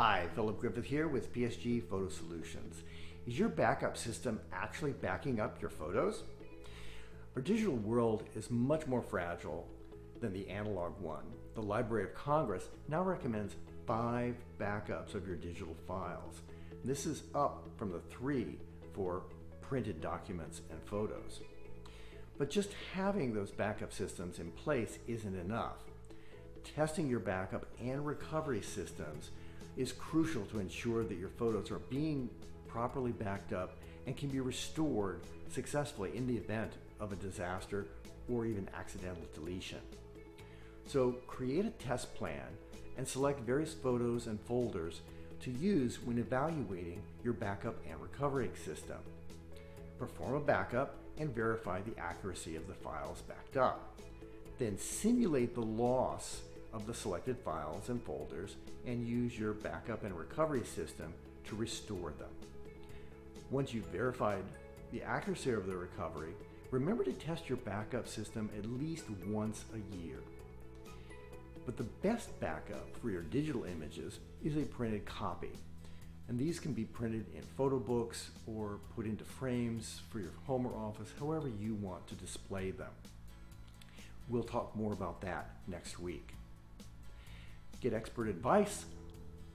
Hi, Philip Griffith here with PSG Photo Solutions. Is your backup system actually backing up your photos? Our digital world is much more fragile than the analog one. The Library of Congress now recommends 5 backups of your digital files. This is up from the 3 for printed documents and photos. But just having those backup systems in place isn't enough. Testing your backup and recovery systems is crucial to ensure that your photos are being properly backed up and can be restored successfully in the event of a disaster or even accidental deletion. So create a test plan and select various photos and folders to use when evaluating your backup and recovery system. Perform a backup and verify the accuracy of the files backed up. Then simulate the loss of the selected files and folders and use your backup and recovery system to restore them. Once you've verified the accuracy of the recovery, remember to test your backup system at least once a year. But the best backup for your digital images is a printed copy. And these can be printed in photo books or put into frames for your home or office, however you want to display them. We'll talk more about that next week. Get expert advice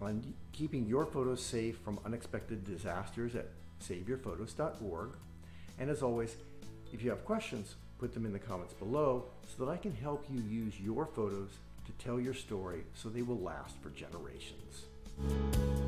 on keeping your photos safe from unexpected disasters at saveyourphotos.org. And as always, if you have questions, put them in the comments below so that I can help you use your photos to tell your story so they will last for generations.